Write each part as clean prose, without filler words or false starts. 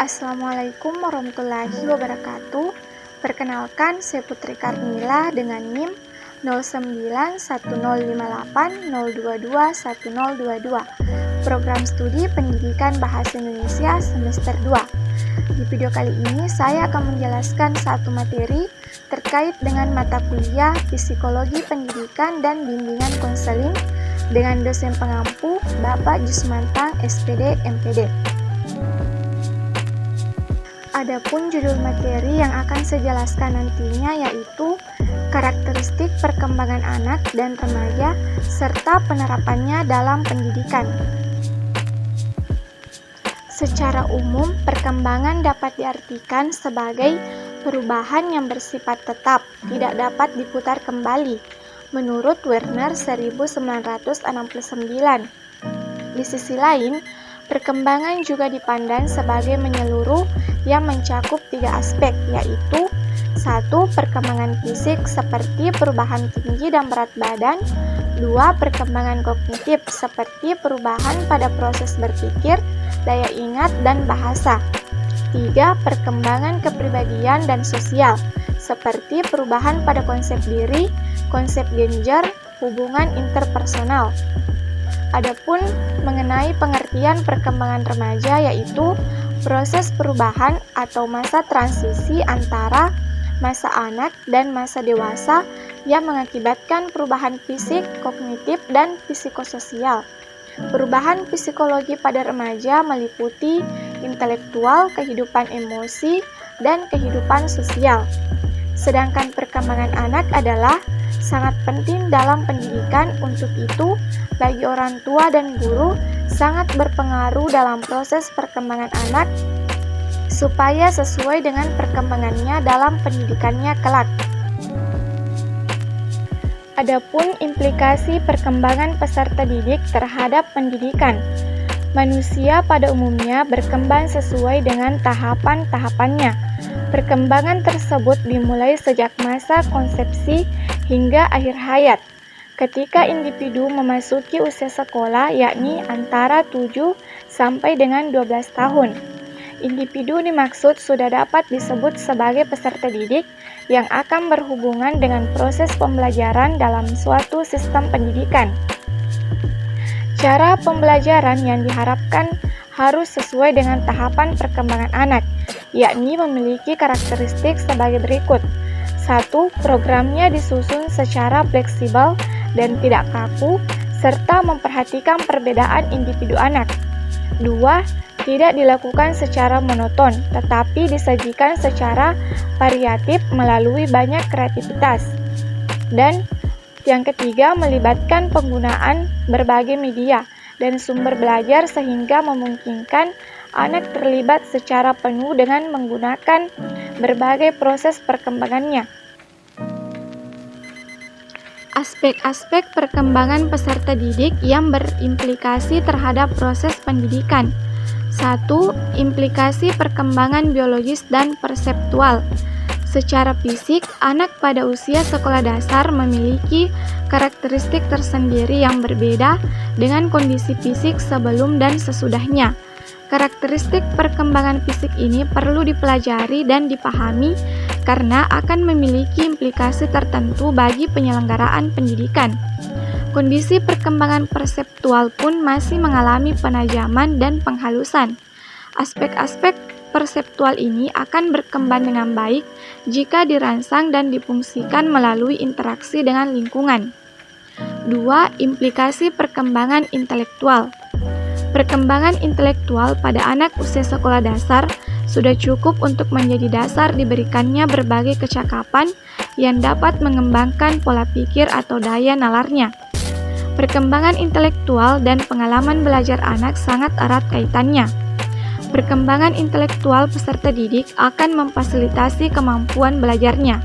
Assalamualaikum warahmatullahi wabarakatuh. Perkenalkan, saya Putri Karmila dengan NIM 091058022122, Program Studi Pendidikan Bahasa Indonesia semester 2. Di video kali ini saya akan menjelaskan satu materi terkait dengan mata kuliah Psikologi Pendidikan dan Bimbingan Konseling dengan dosen pengampu Bapak Jusmantang SPD MPD. Adapun judul materi yang akan saya jelaskan nantinya yaitu karakteristik perkembangan anak dan remaja serta penerapannya dalam pendidikan. Secara umum, perkembangan dapat diartikan sebagai perubahan yang bersifat tetap, tidak dapat diputar kembali, menurut Werner 1969. Di sisi lain, perkembangan juga dipandang sebagai menyeluruh yang mencakup 3 aspek, yaitu 1. Perkembangan fisik seperti perubahan tinggi dan berat badan. 2. Perkembangan kognitif seperti perubahan pada proses berpikir, daya ingat, dan bahasa. 3. Perkembangan kepribadian dan sosial seperti perubahan pada konsep diri, konsep gender, hubungan interpersonal. Adapun mengenai pengertian perkembangan remaja yaitu proses perubahan atau masa transisi antara masa anak dan masa dewasa yang mengakibatkan perubahan fisik, kognitif, dan psikososial. Perubahan psikologi pada remaja meliputi intelektual, kehidupan emosi, dan kehidupan sosial. Sedangkan perkembangan anak adalah sangat penting dalam pendidikan. Untuk itu, bagi orang tua dan guru sangat berpengaruh dalam proses perkembangan anak supaya sesuai dengan perkembangannya dalam pendidikannya kelak. Adapun implikasi perkembangan peserta didik terhadap pendidikan. Manusia pada umumnya berkembang sesuai dengan tahapan-tahapannya. Perkembangan tersebut dimulai sejak masa konsepsi hingga akhir hayat. Ketika individu memasuki usia sekolah, yakni antara 7 sampai dengan 12 tahun. Individu dimaksud sudah dapat disebut sebagai peserta didik yang akan berhubungan dengan proses pembelajaran dalam suatu sistem pendidikan. Cara pembelajaran yang diharapkan harus sesuai dengan tahapan perkembangan anak, yakni memiliki karakteristik sebagai berikut. 1. Programnya disusun secara fleksibel dan tidak kaku, serta memperhatikan perbedaan individu anak. 2. Tidak dilakukan secara monoton, tetapi disajikan secara variatif melalui banyak kreativitas. Dan yang ketiga, melibatkan penggunaan berbagai media dan sumber belajar sehingga memungkinkan anak terlibat secara penuh dengan menggunakan berbagai proses perkembangannya. Aspek-aspek perkembangan peserta didik yang berimplikasi terhadap proses pendidikan. 1. Implikasi perkembangan biologis dan perseptual. Secara fisik, anak pada usia sekolah dasar memiliki karakteristik tersendiri yang berbeda dengan kondisi fisik sebelum dan sesudahnya. Karakteristik perkembangan fisik ini perlu dipelajari dan dipahami karena akan memiliki implikasi tertentu bagi penyelenggaraan pendidikan. Kondisi perkembangan perseptual pun masih mengalami penajaman dan penghalusan. Aspek-aspek perseptual ini akan berkembang dengan baik jika dirangsang dan difungsikan melalui interaksi dengan lingkungan. 2. Implikasi perkembangan intelektual. Perkembangan intelektual pada anak usia sekolah dasar sudah cukup untuk menjadi dasar diberikannya berbagai kecakapan yang dapat mengembangkan pola pikir atau daya nalarnya. Perkembangan intelektual dan pengalaman belajar anak sangat erat kaitannya. Perkembangan intelektual peserta didik akan memfasilitasi kemampuan belajarnya.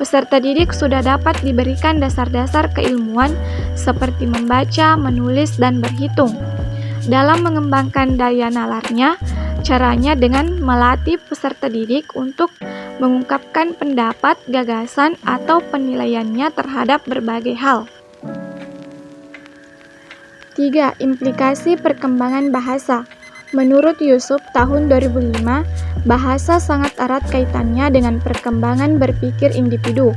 Peserta didik sudah dapat diberikan dasar-dasar keilmuan seperti membaca, menulis, dan berhitung. Dalam mengembangkan daya nalarnya, caranya dengan melatih peserta didik untuk mengungkapkan pendapat, gagasan, atau penilaiannya terhadap berbagai hal. 3. Implikasi perkembangan bahasa. Menurut Yusuf tahun 2005, bahasa sangat erat kaitannya dengan perkembangan berpikir individu.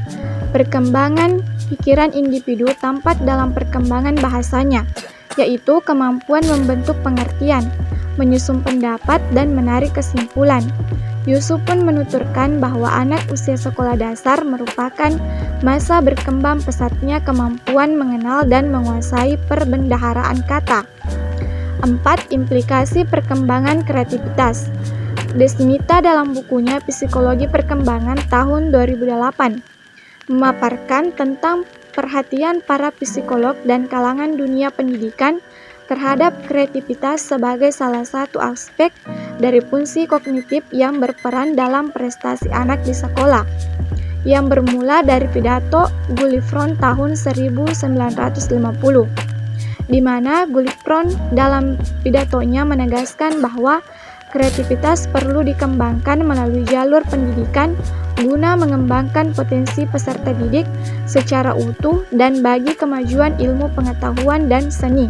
Perkembangan pikiran individu tampak dalam perkembangan bahasanya, yaitu kemampuan membentuk pengertian, menyusun pendapat, dan menarik kesimpulan. Yusuf pun menuturkan bahwa anak usia sekolah dasar merupakan masa berkembang pesatnya kemampuan mengenal dan menguasai perbendaharaan kata. 4. Implikasi perkembangan kreativitas. Desmita dalam bukunya Psikologi Perkembangan tahun 2008 memaparkan tentang perhatian para psikolog dan kalangan dunia pendidikan terhadap kreativitas sebagai salah satu aspek dari fungsi kognitif yang berperan dalam prestasi anak di sekolah, yang bermula dari pidato Gullivrond tahun 1950, di mana Gullivrond dalam pidatonya menegaskan bahwa kreativitas perlu dikembangkan melalui jalur pendidikan guna mengembangkan potensi peserta didik secara utuh dan bagi kemajuan ilmu pengetahuan dan seni.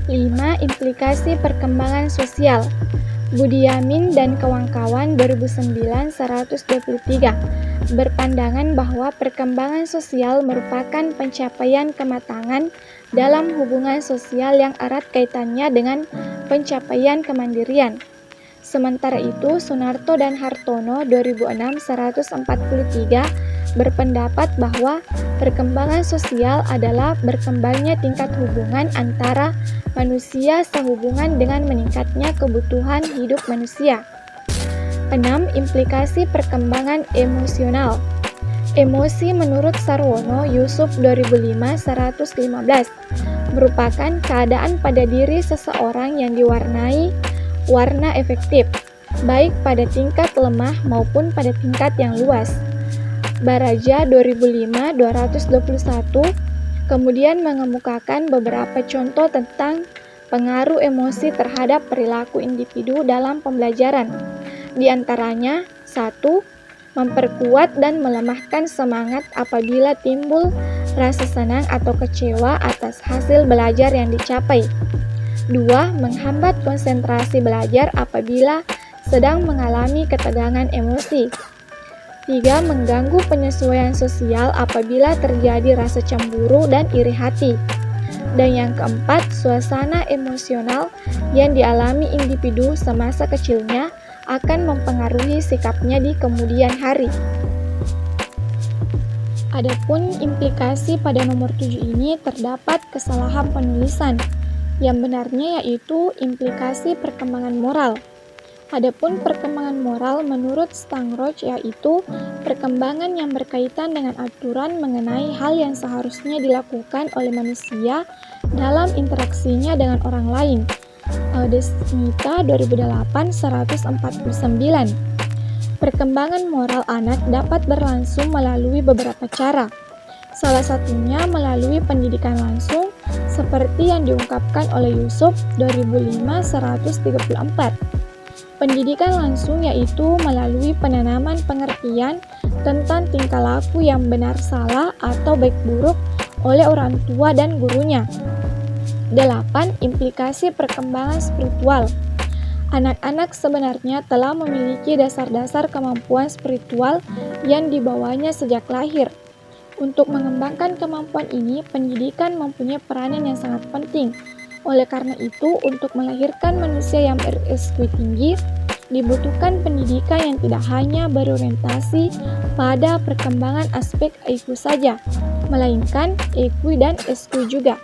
5. Implikasi perkembangan sosial. Budiamin dan kawan-kawan 2009-123 berpandangan bahwa perkembangan sosial merupakan pencapaian kematangan dalam hubungan sosial yang erat kaitannya dengan pencapaian kemandirian. Sementara itu, Sunarto dan Hartono 2006-143 berpendapat bahwa perkembangan sosial adalah berkembangnya tingkat hubungan antara manusia sehubungan dengan meningkatnya kebutuhan hidup manusia. 6. Implikasi perkembangan emosional. Emosi menurut Sarwono Yusuf 2005-115 merupakan keadaan pada diri seseorang yang diwarnai warna efektif, baik pada tingkat lemah maupun pada tingkat yang luas. Baraja 2005-221 kemudian mengemukakan beberapa contoh tentang pengaruh emosi terhadap perilaku individu dalam pembelajaran. Di antaranya, 1. Memperkuat dan melemahkan semangat apabila timbul rasa senang atau kecewa atas hasil belajar yang dicapai. 2. Menghambat konsentrasi belajar apabila sedang mengalami ketegangan emosi. 3. Mengganggu penyesuaian sosial apabila terjadi rasa cemburu dan iri hati. Dan yang keempat, suasana emosional yang dialami individu semasa kecilnya akan mempengaruhi sikapnya di kemudian hari. Adapun implikasi pada nomor 7 ini terdapat kesalahan penulisan. Yang benarnya yaitu implikasi perkembangan moral. Adapun perkembangan moral menurut Stangroch yaitu perkembangan yang berkaitan dengan aturan mengenai hal yang seharusnya dilakukan oleh manusia dalam interaksinya dengan orang lain. Desmita 2008-149. Perkembangan moral anak dapat berlangsung melalui beberapa cara. Salah satunya melalui pendidikan langsung seperti yang diungkapkan oleh Yusuf 2005-134. Pendidikan langsung yaitu melalui penanaman pengertian tentang tingkah laku yang benar salah atau baik buruk oleh orang tua dan gurunya. 8. Implikasi perkembangan spiritual. Anak-anak sebenarnya telah memiliki dasar-dasar kemampuan spiritual yang dibawanya sejak lahir. Untuk mengembangkan kemampuan ini, pendidikan mempunyai peranan yang sangat penting. Oleh karena itu, untuk melahirkan manusia yang ber-IQ tinggi, dibutuhkan pendidikan yang tidak hanya berorientasi pada perkembangan aspek IQ saja, melainkan EQ dan SQ juga.